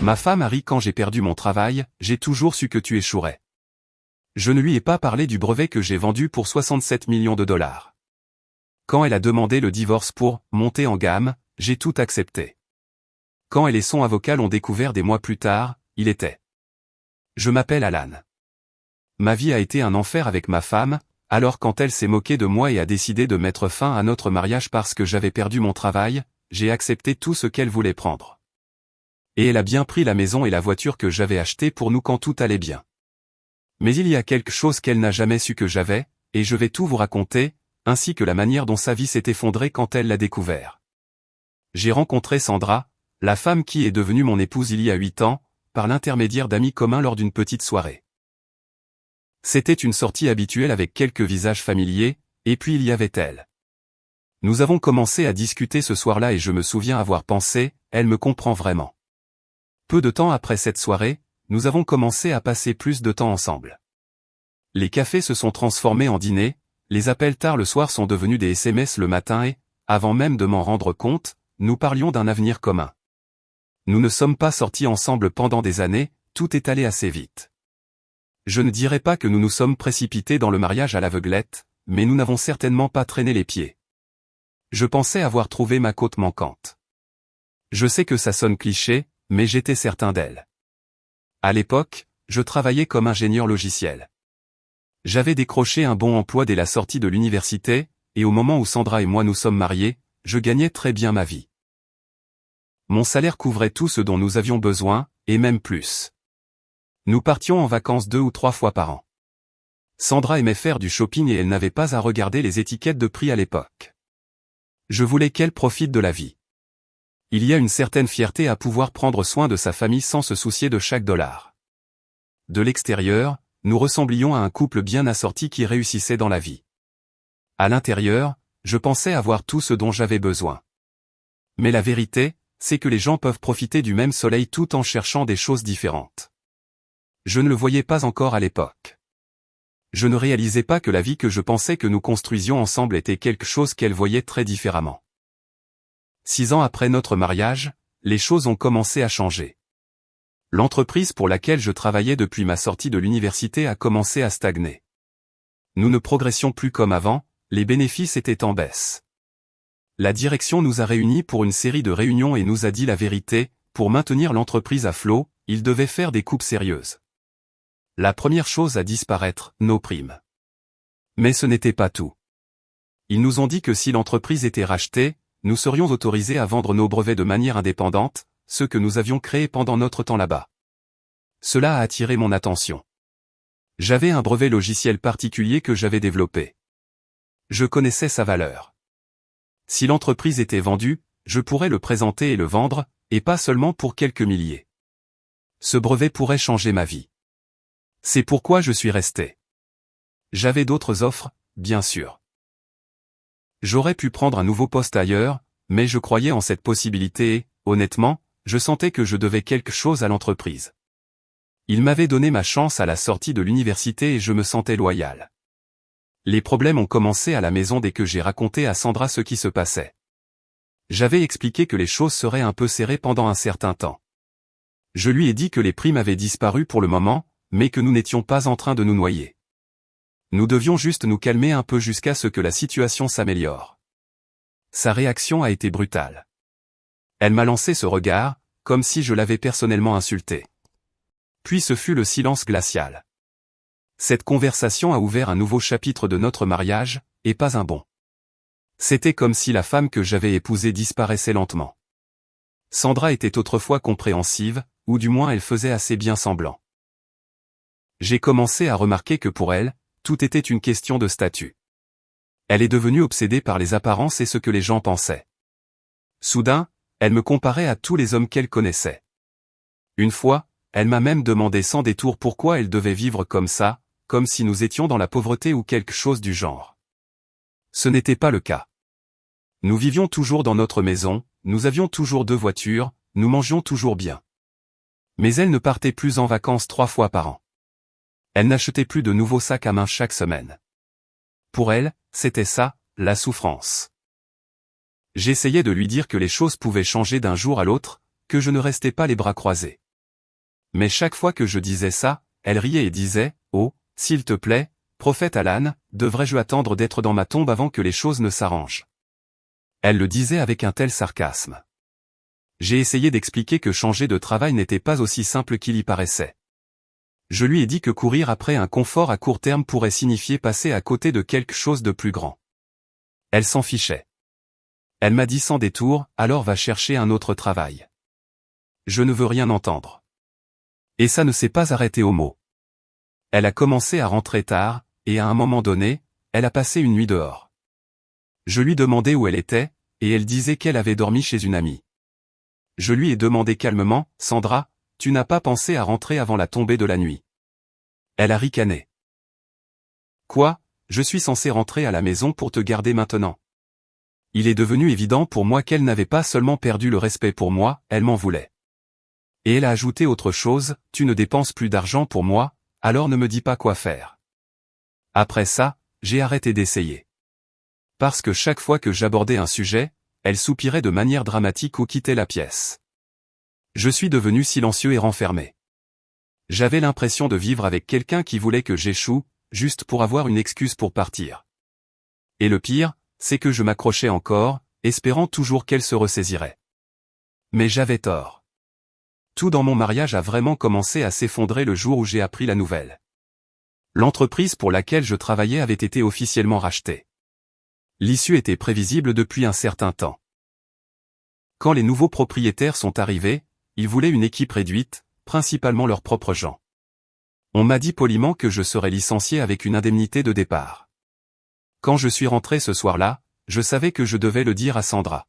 Ma femme a ri quand j'ai perdu mon travail, j'ai toujours su que tu échouerais. Je ne lui ai pas parlé du brevet que j'ai vendu pour 67 millions de dollars. Quand elle a demandé le divorce pour « monter en gamme », j'ai tout accepté. Quand elle et son avocat l'ont découvert des mois plus tard, il était. Je m'appelle Alan. Ma vie a été un enfer avec ma femme, alors quand elle s'est moquée de moi et a décidé de mettre fin à notre mariage parce que j'avais perdu mon travail, j'ai accepté tout ce qu'elle voulait prendre. Et elle a bien pris la maison et la voiture que j'avais achetée pour nous quand tout allait bien. Mais il y a quelque chose qu'elle n'a jamais su que j'avais, et je vais tout vous raconter, ainsi que la manière dont sa vie s'est effondrée quand elle l'a découvert. J'ai rencontré Sandra, la femme qui est devenue mon épouse il y a 8 ans, par l'intermédiaire d'amis communs lors d'une petite soirée. C'était une sortie habituelle avec quelques visages familiers, et puis il y avait elle. Nous avons commencé à discuter ce soir-là et je me souviens avoir pensé, elle me comprend vraiment. Peu de temps après cette soirée, nous avons commencé à passer plus de temps ensemble. Les cafés se sont transformés en dîners, les appels tard le soir sont devenus des SMS le matin et, avant même de m'en rendre compte, nous parlions d'un avenir commun. Nous ne sommes pas sortis ensemble pendant des années, tout est allé assez vite. Je ne dirais pas que nous nous sommes précipités dans le mariage à l'aveuglette, mais nous n'avons certainement pas traîné les pieds. Je pensais avoir trouvé ma côte manquante. Je sais que ça sonne cliché, mais j'étais certain d'elle. À l'époque, je travaillais comme ingénieur logiciel. J'avais décroché un bon emploi dès la sortie de l'université, et au moment où Sandra et moi nous sommes mariés, je gagnais très bien ma vie. Mon salaire couvrait tout ce dont nous avions besoin, et même plus. Nous partions en vacances 2 ou 3 fois par an. Sandra aimait faire du shopping et elle n'avait pas à regarder les étiquettes de prix à l'époque. Je voulais qu'elle profite de la vie. Il y a une certaine fierté à pouvoir prendre soin de sa famille sans se soucier de chaque dollar. De l'extérieur, nous ressemblions à un couple bien assorti qui réussissait dans la vie. À l'intérieur, je pensais avoir tout ce dont j'avais besoin. Mais la vérité, c'est que les gens peuvent profiter du même soleil tout en cherchant des choses différentes. Je ne le voyais pas encore à l'époque. Je ne réalisais pas que la vie que je pensais que nous construisions ensemble était quelque chose qu'elle voyait très différemment. 6 ans après notre mariage, les choses ont commencé à changer. L'entreprise pour laquelle je travaillais depuis ma sortie de l'université a commencé à stagner. Nous ne progressions plus comme avant, les bénéfices étaient en baisse. La direction nous a réunis pour une série de réunions et nous a dit la vérité, pour maintenir l'entreprise à flot, il devait faire des coupes sérieuses. La première chose à disparaître, nos primes. Mais ce n'était pas tout. Ils nous ont dit que si l'entreprise était rachetée, nous serions autorisés à vendre nos brevets de manière indépendante, ceux que nous avions créés pendant notre temps là-bas. Cela a attiré mon attention. J'avais un brevet logiciel particulier que j'avais développé. Je connaissais sa valeur. Si l'entreprise était vendue, je pourrais le présenter et le vendre, et pas seulement pour quelques milliers. Ce brevet pourrait changer ma vie. C'est pourquoi je suis resté. J'avais d'autres offres, bien sûr. J'aurais pu prendre un nouveau poste ailleurs, mais je croyais en cette possibilité et, honnêtement, je sentais que je devais quelque chose à l'entreprise. Il m'avait donné ma chance à la sortie de l'université et je me sentais loyal. Les problèmes ont commencé à la maison dès que j'ai raconté à Sandra ce qui se passait. J'avais expliqué que les choses seraient un peu serrées pendant un certain temps. Je lui ai dit que les primes avaient disparu pour le moment, mais que nous n'étions pas en train de nous noyer. Nous devions juste nous calmer un peu jusqu'à ce que la situation s'améliore. Sa réaction a été brutale. Elle m'a lancé ce regard, comme si je l'avais personnellement insulté. Puis ce fut le silence glacial. Cette conversation a ouvert un nouveau chapitre de notre mariage, et pas un bon. C'était comme si la femme que j'avais épousée disparaissait lentement. Sandra était autrefois compréhensive, ou du moins elle faisait assez bien semblant. J'ai commencé à remarquer que pour elle, tout était une question de statut. Elle est devenue obsédée par les apparences et ce que les gens pensaient. Soudain, elle me comparait à tous les hommes qu'elle connaissait. Une fois, elle m'a même demandé sans détour pourquoi elle devait vivre comme ça, comme si nous étions dans la pauvreté ou quelque chose du genre. Ce n'était pas le cas. Nous vivions toujours dans notre maison, nous avions toujours 2 voitures, nous mangions toujours bien. Mais elle ne partait plus en vacances 3 fois par an. Elle n'achetait plus de nouveaux sacs à main chaque semaine. Pour elle, c'était ça, la souffrance. J'essayais de lui dire que les choses pouvaient changer d'un jour à l'autre, que je ne restais pas les bras croisés. Mais chaque fois que je disais ça, elle riait et disait, « Oh, s'il te plaît, prophète Alan, devrais-je attendre d'être dans ma tombe avant que les choses ne s'arrangent ?» Elle le disait avec un tel sarcasme. J'ai essayé d'expliquer que changer de travail n'était pas aussi simple qu'il y paraissait. Je lui ai dit que courir après un confort à court terme pourrait signifier passer à côté de quelque chose de plus grand. Elle s'en fichait. Elle m'a dit sans détour, alors va chercher un autre travail. Je ne veux rien entendre. Et ça ne s'est pas arrêté au mot. Elle a commencé à rentrer tard, et à un moment donné, elle a passé une nuit dehors. Je lui demandais où elle était, et elle disait qu'elle avait dormi chez une amie. Je lui ai demandé calmement, « Sandra, tu n'as pas pensé à rentrer avant la tombée de la nuit ?» Elle a ricané. « Quoi, je suis censé rentrer à la maison pour te garder maintenant ?» Il est devenu évident pour moi qu'elle n'avait pas seulement perdu le respect pour moi, elle m'en voulait. Et elle a ajouté autre chose, « Tu ne dépenses plus d'argent pour moi, alors ne me dis pas quoi faire. » Après ça, j'ai arrêté d'essayer. Parce que chaque fois que j'abordais un sujet, elle soupirait de manière dramatique ou quittait la pièce. Je suis devenu silencieux et renfermé. J'avais l'impression de vivre avec quelqu'un qui voulait que j'échoue, juste pour avoir une excuse pour partir. Et le pire, c'est que je m'accrochais encore, espérant toujours qu'elle se ressaisirait. Mais j'avais tort. Tout dans mon mariage a vraiment commencé à s'effondrer le jour où j'ai appris la nouvelle. L'entreprise pour laquelle je travaillais avait été officiellement rachetée. L'issue était prévisible depuis un certain temps. Quand les nouveaux propriétaires sont arrivés, ils voulaient une équipe réduite, principalement leurs propres gens. On m'a dit poliment que je serais licencié avec une indemnité de départ. Quand je suis rentré ce soir-là, je savais que je devais le dire à Sandra.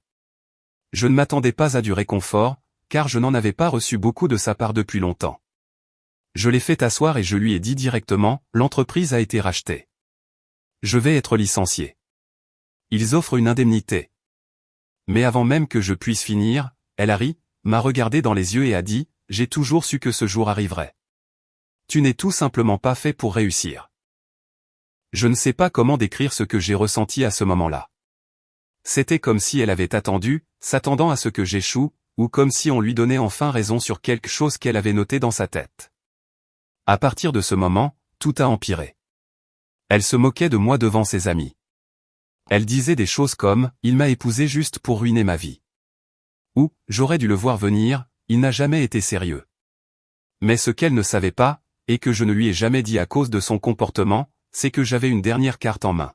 Je ne m'attendais pas à du réconfort, car je n'en avais pas reçu beaucoup de sa part depuis longtemps. Je l'ai fait asseoir et je lui ai dit directement, « L'entreprise a été rachetée. Je vais être licencié. Ils offrent une indemnité. » Mais avant même que je puisse finir, elle a ri, m'a regardé dans les yeux et a dit, « J'ai toujours su que ce jour arriverait. Tu n'es tout simplement pas fait pour réussir. » Je ne sais pas comment décrire ce que j'ai ressenti à ce moment-là. C'était comme si elle avait attendu, s'attendant à ce que j'échoue, ou comme si on lui donnait enfin raison sur quelque chose qu'elle avait noté dans sa tête. À partir de ce moment, tout a empiré. Elle se moquait de moi devant ses amis. Elle disait des choses comme « Il m'a épousé juste pour ruiner ma vie ». Ou « J'aurais dû le voir venir, il n'a jamais été sérieux ». Mais ce qu'elle ne savait pas, et que je ne lui ai jamais dit à cause de son comportement, c'est que j'avais une dernière carte en main.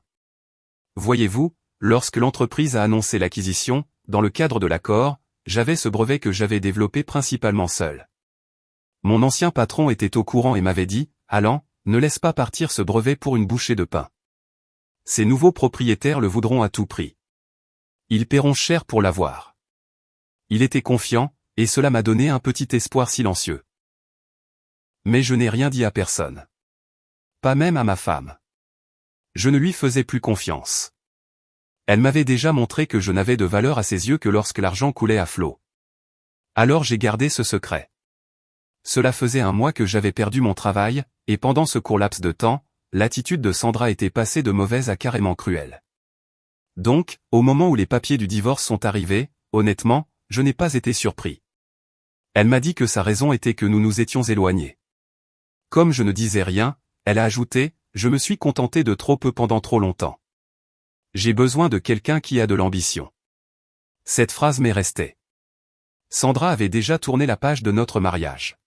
Voyez-vous, lorsque l'entreprise a annoncé l'acquisition, dans le cadre de l'accord, j'avais ce brevet que j'avais développé principalement seul. Mon ancien patron était au courant et m'avait dit, « Alan, ne laisse pas partir ce brevet pour une bouchée de pain. Ces nouveaux propriétaires le voudront à tout prix. Ils paieront cher pour l'avoir. » Il était confiant, et cela m'a donné un petit espoir silencieux. Mais je n'ai rien dit à personne. Pas même à ma femme. Je ne lui faisais plus confiance. Elle m'avait déjà montré que je n'avais de valeur à ses yeux que lorsque l'argent coulait à flot. Alors j'ai gardé ce secret. Cela faisait un mois que j'avais perdu mon travail, et pendant ce court laps de temps, l'attitude de Sandra était passée de mauvaise à carrément cruelle. Donc, au moment où les papiers du divorce sont arrivés, honnêtement, je n'ai pas été surpris. Elle m'a dit que sa raison était que nous nous étions éloignés. Comme je ne disais rien, elle a ajouté, « Je me suis contenté de trop peu pendant trop longtemps. J'ai besoin de quelqu'un qui a de l'ambition. » Cette phrase m'est restée. Sandra avait déjà tourné la page de notre mariage.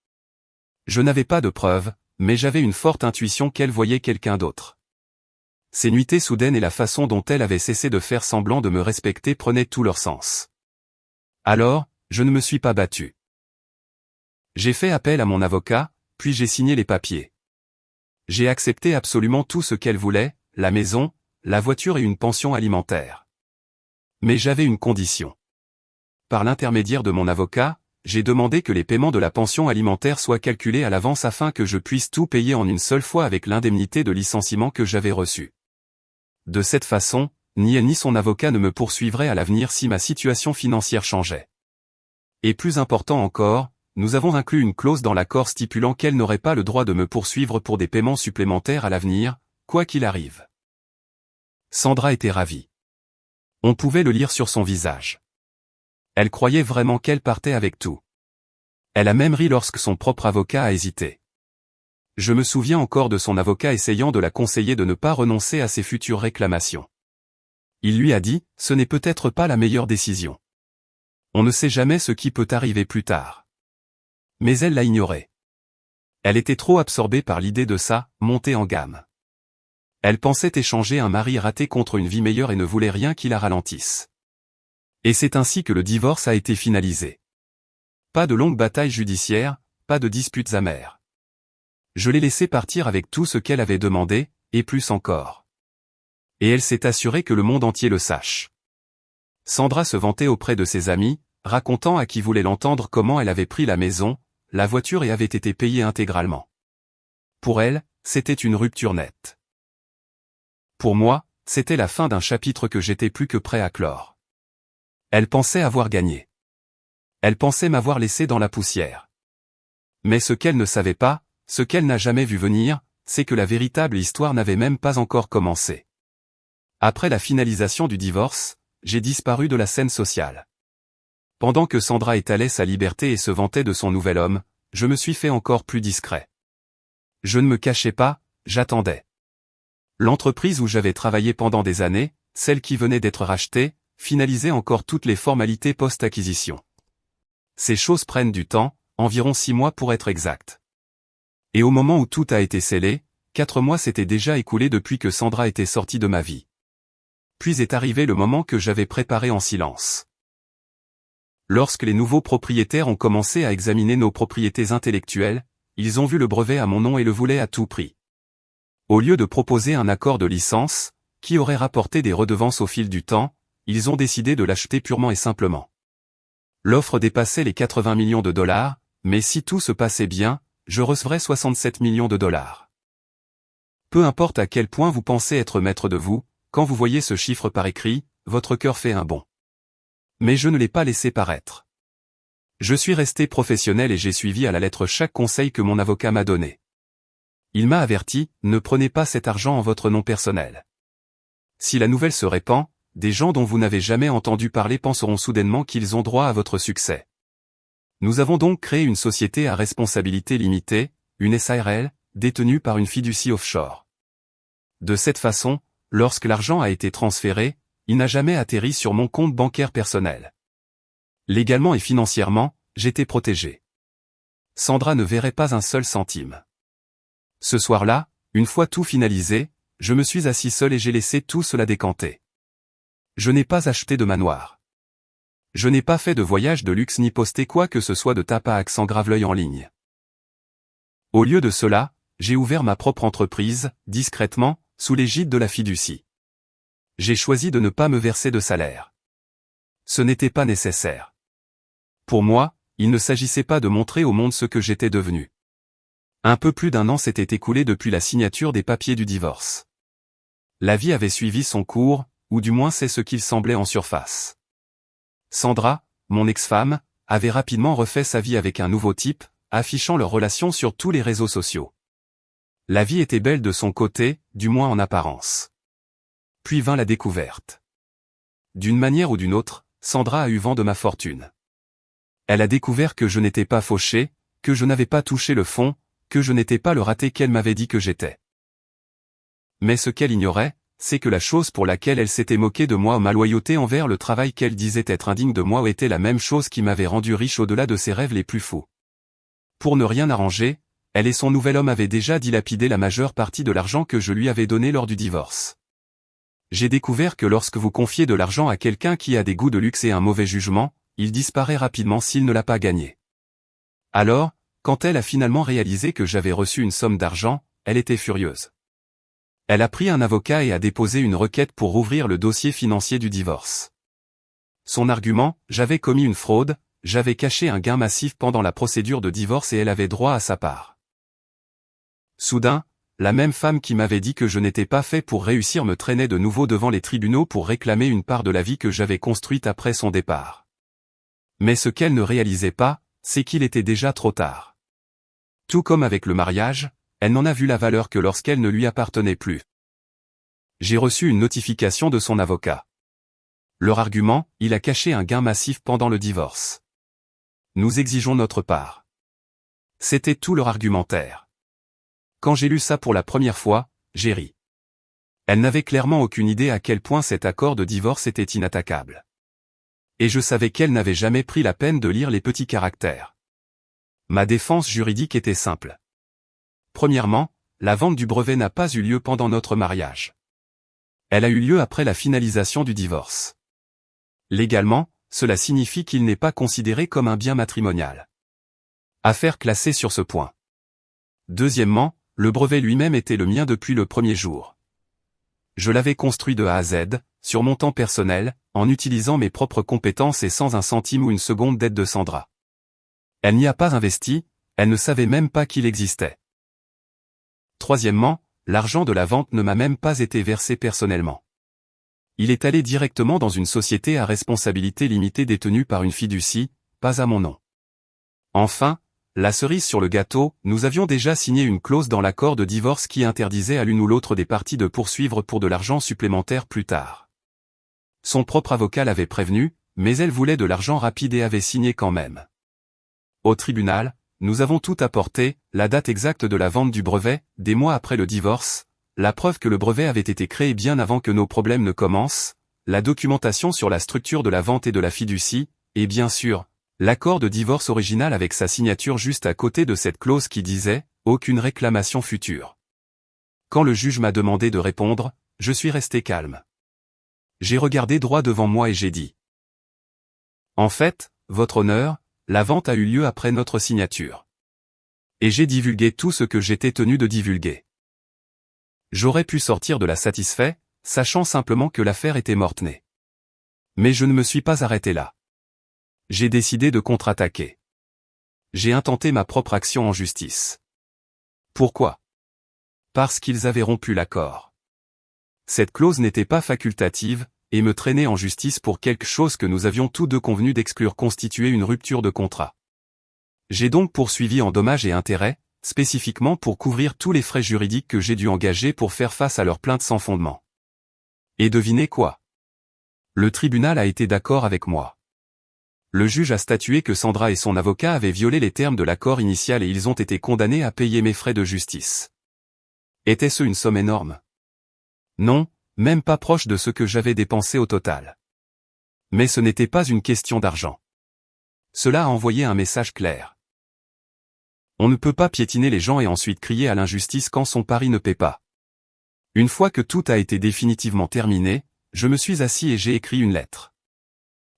Je n'avais pas de preuves, mais j'avais une forte intuition qu'elle voyait quelqu'un d'autre. Ces nuitées soudaines et la façon dont elle avait cessé de faire semblant de me respecter prenaient tout leur sens. Alors, je ne me suis pas battu. J'ai fait appel à mon avocat, puis j'ai signé les papiers. J'ai accepté absolument tout ce qu'elle voulait, la maison, la voiture et une pension alimentaire. Mais j'avais une condition. Par l'intermédiaire de mon avocat, j'ai demandé que les paiements de la pension alimentaire soient calculés à l'avance afin que je puisse tout payer en une seule fois avec l'indemnité de licenciement que j'avais reçue. De cette façon, ni elle ni son avocat ne me poursuivraient à l'avenir si ma situation financière changeait. Et plus important encore, nous avons inclus une clause dans l'accord stipulant qu'elle n'aurait pas le droit de me poursuivre pour des paiements supplémentaires à l'avenir, quoi qu'il arrive. Sandra était ravie. On pouvait le lire sur son visage. Elle croyait vraiment qu'elle partait avec tout. Elle a même ri lorsque son propre avocat a hésité. Je me souviens encore de son avocat essayant de la conseiller de ne pas renoncer à ses futures réclamations. Il lui a dit, ce n'est peut-être pas la meilleure décision. On ne sait jamais ce qui peut arriver plus tard. Mais elle l'a ignoré. Elle était trop absorbée par l'idée de sa montée en gamme. Elle pensait échanger un mari raté contre une vie meilleure et ne voulait rien qui la ralentisse. Et c'est ainsi que le divorce a été finalisé. Pas de longues batailles judiciaires, pas de disputes amères. Je l'ai laissée partir avec tout ce qu'elle avait demandé, et plus encore. Et elle s'est assurée que le monde entier le sache. Sandra se vantait auprès de ses amis, racontant à qui voulait l'entendre comment elle avait pris la maison, la voiture et avait été payée intégralement. Pour elle, c'était une rupture nette. Pour moi, c'était la fin d'un chapitre que j'étais plus que prêt à clore. Elle pensait avoir gagné. Elle pensait m'avoir laissé dans la poussière. Mais ce qu'elle ne savait pas, ce qu'elle n'a jamais vu venir, c'est que la véritable histoire n'avait même pas encore commencé. Après la finalisation du divorce, j'ai disparu de la scène sociale. Pendant que Sandra étalait sa liberté et se vantait de son nouvel homme, je me suis fait encore plus discret. Je ne me cachais pas, j'attendais. L'entreprise où j'avais travaillé pendant des années, celle qui venait d'être rachetée, finalisait encore toutes les formalités post-acquisition. Ces choses prennent du temps, environ 6 mois pour être exact. Et au moment où tout a été scellé, 4 mois s'étaient déjà écoulés depuis que Sandra était sortie de ma vie. Puis est arrivé le moment que j'avais préparé en silence. Lorsque les nouveaux propriétaires ont commencé à examiner nos propriétés intellectuelles, ils ont vu le brevet à mon nom et le voulaient à tout prix. Au lieu de proposer un accord de licence, qui aurait rapporté des redevances au fil du temps, ils ont décidé de l'acheter purement et simplement. L'offre dépassait les 80 millions de dollars, mais si tout se passait bien, je recevrais 67 millions de dollars. Peu importe à quel point vous pensez être maître de vous, quand vous voyez ce chiffre par écrit, votre cœur fait un bond. Mais je ne l'ai pas laissé paraître. Je suis resté professionnel et j'ai suivi à la lettre chaque conseil que mon avocat m'a donné. Il m'a averti, ne prenez pas cet argent en votre nom personnel. Si la nouvelle se répand, des gens dont vous n'avez jamais entendu parler penseront soudainement qu'ils ont droit à votre succès. Nous avons donc créé une société à responsabilité limitée, une SARL, détenue par une fiducie offshore. De cette façon, lorsque l'argent a été transféré, il n'a jamais atterri sur mon compte bancaire personnel. Légalement et financièrement, j'étais protégé. Sandra ne verrait pas un seul centime. Ce soir-là, une fois tout finalisé, je me suis assis seul et j'ai laissé tout cela décanter. Je n'ai pas acheté de manoir. Je n'ai pas fait de voyage de luxe ni posté quoi que ce soit de tape à accent grave-l'œil en ligne. Au lieu de cela, j'ai ouvert ma propre entreprise, discrètement, sous l'égide de la fiducie. J'ai choisi de ne pas me verser de salaire. Ce n'était pas nécessaire. Pour moi, il ne s'agissait pas de montrer au monde ce que j'étais devenu. Un peu plus d'1 an s'était écoulé depuis la signature des papiers du divorce. La vie avait suivi son cours, ou du moins c'est ce qu'il semblait en surface. Sandra, mon ex-femme, avait rapidement refait sa vie avec un nouveau type, affichant leur relation sur tous les réseaux sociaux. La vie était belle de son côté, du moins en apparence. Puis vint la découverte. D'une manière ou d'une autre, Sandra a eu vent de ma fortune. Elle a découvert que je n'étais pas fauché, que je n'avais pas touché le fond, que je n'étais pas le raté qu'elle m'avait dit que j'étais. Mais ce qu'elle ignorait, c'est que la chose pour laquelle elle s'était moquée de moi, ma loyauté envers le travail qu'elle disait être indigne de moi, était la même chose qui m'avait rendu riche au-delà de ses rêves les plus fous. Pour ne rien arranger, elle et son nouvel homme avaient déjà dilapidé la majeure partie de l'argent que je lui avais donné lors du divorce. J'ai découvert que lorsque vous confiez de l'argent à quelqu'un qui a des goûts de luxe et un mauvais jugement, il disparaît rapidement s'il ne l'a pas gagné. Alors, quand elle a finalement réalisé que j'avais reçu une somme d'argent, elle était furieuse. Elle a pris un avocat et a déposé une requête pour rouvrir le dossier financier du divorce. Son argument, j'avais commis une fraude, j'avais caché un gain massif pendant la procédure de divorce et elle avait droit à sa part. Soudain, la même femme qui m'avait dit que je n'étais pas fait pour réussir me traînait de nouveau devant les tribunaux pour réclamer une part de la vie que j'avais construite après son départ. Mais ce qu'elle ne réalisait pas, c'est qu'il était déjà trop tard. Tout comme avec le mariage, elle n'en a vu la valeur que lorsqu'elle ne lui appartenait plus. J'ai reçu une notification de son avocat. Leur argument, il a caché un gain massif pendant le divorce. nous exigeons notre part. C'était tout leur argumentaire. Quand j'ai lu ça pour la première fois, j'ai ri. Elle n'avait clairement aucune idée à quel point cet accord de divorce était inattaquable. Et je savais qu'elle n'avait jamais pris la peine de lire les petits caractères. Ma défense juridique était simple. Premièrement, la vente du brevet n'a pas eu lieu pendant notre mariage. Elle a eu lieu après la finalisation du divorce. Légalement, cela signifie qu'il n'est pas considéré comme un bien matrimonial. Affaire classée sur ce point. Deuxièmement, le brevet lui-même était le mien depuis le premier jour. Je l'avais construit de A à Z, sur mon temps personnel, en utilisant mes propres compétences et sans un centime ou une seconde d'aide de Sandra. Elle n'y a pas investi, elle ne savait même pas qu'il existait. Troisièmement, l'argent de la vente ne m'a même pas été versé personnellement. Il est allé directement dans une société à responsabilité limitée détenue par une fiducie, pas à mon nom. Enfin, la cerise sur le gâteau, nous avions déjà signé une clause dans l'accord de divorce qui interdisait à l'une ou l'autre des parties de poursuivre pour de l'argent supplémentaire plus tard. Son propre avocat l'avait prévenu, mais elle voulait de l'argent rapide et avait signé quand même. Au tribunal, nous avons tout apporté, la date exacte de la vente du brevet, des mois après le divorce, la preuve que le brevet avait été créé bien avant que nos problèmes ne commencent, la documentation sur la structure de la vente et de la fiducie, et bien sûr, l'accord de divorce original avec sa signature juste à côté de cette clause qui disait « aucune réclamation future ». Quand le juge m'a demandé de répondre, je suis resté calme. J'ai regardé droit devant moi et j'ai dit « En fait, votre honneur, la vente a eu lieu après notre signature. » Et j'ai divulgué tout ce que j'étais tenu de divulguer. J'aurais pu sortir de là satisfait, sachant simplement que l'affaire était morte-née. Mais je ne me suis pas arrêté là. J'ai décidé de contre-attaquer. J'ai intenté ma propre action en justice. Pourquoi? Parce qu'ils avaient rompu l'accord. Cette clause n'était pas facultative, et me traînait en justice pour quelque chose que nous avions tous deux convenu d'exclure constituer une rupture de contrat. J'ai donc poursuivi en dommages et intérêts, spécifiquement pour couvrir tous les frais juridiques que j'ai dû engager pour faire face à leurs plaintes sans fondement. Et devinez quoi? Le tribunal a été d'accord avec moi. Le juge a statué que Sandra et son avocat avaient violé les termes de l'accord initial et ils ont été condamnés à payer mes frais de justice. Était-ce une somme énorme? Non, même pas proche de ce que j'avais dépensé au total. Mais ce n'était pas une question d'argent. Cela a envoyé un message clair. On ne peut pas piétiner les gens et ensuite crier à l'injustice quand son pari ne paie pas. Une fois que tout a été définitivement terminé, je me suis assis et j'ai écrit une lettre.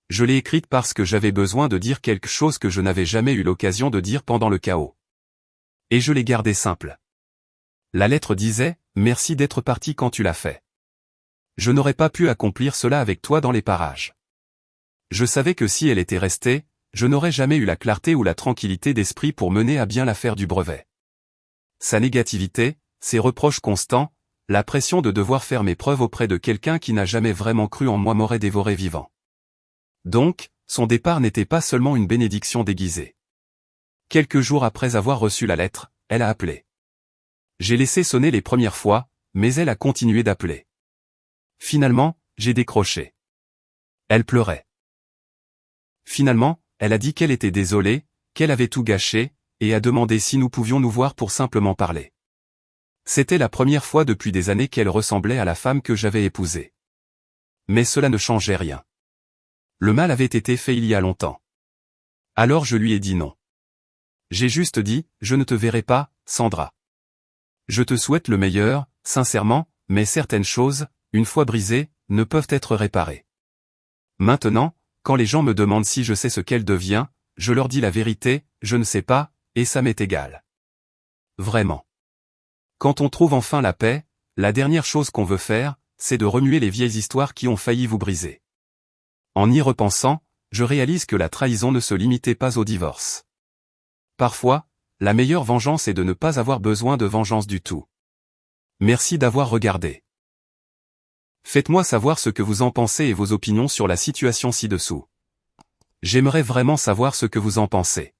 Je l'ai écrite parce que j'avais besoin de dire quelque chose que je n'avais jamais eu l'occasion de dire pendant le chaos. Et je l'ai gardée simple. La lettre disait « Merci d'être parti quand tu l'as fait. Je n'aurais pas pu accomplir cela avec toi dans les parages. Je savais que si elle était restée, je n'aurais jamais eu la clarté ou la tranquillité d'esprit pour mener à bien l'affaire du brevet. Sa négativité, ses reproches constants, la pression de devoir faire mes preuves auprès de quelqu'un qui n'a jamais vraiment cru en moi m'aurait dévoré vivant. Donc, son départ n'était pas seulement une bénédiction déguisée. Quelques jours après avoir reçu la lettre, elle a appelé. J'ai laissé sonner les premières fois, mais elle a continué d'appeler. Finalement, j'ai décroché. Elle pleurait. Finalement, elle a dit qu'elle était désolée, qu'elle avait tout gâché, et a demandé si nous pouvions nous voir pour simplement parler. C'était la première fois depuis des années qu'elle ressemblait à la femme que j'avais épousée. Mais cela ne changeait rien. Le mal avait été fait il y a longtemps. Alors je lui ai dit non. J'ai juste dit, je ne te verrai pas, Sandra. Je te souhaite le meilleur, sincèrement, mais certaines choses, une fois brisées, ne peuvent être réparées. Maintenant, quand les gens me demandent si je sais ce qu'elle devient, je leur dis la vérité, je ne sais pas, et ça m'est égal. Vraiment. Quand on trouve enfin la paix, la dernière chose qu'on veut faire, c'est de remuer les vieilles histoires qui ont failli vous briser. En y repensant, je réalise que la trahison ne se limitait pas au divorce. Parfois, la meilleure vengeance est de ne pas avoir besoin de vengeance du tout. Merci d'avoir regardé. Faites-moi savoir ce que vous en pensez et vos opinions sur la situation ci-dessous. J'aimerais vraiment savoir ce que vous en pensez.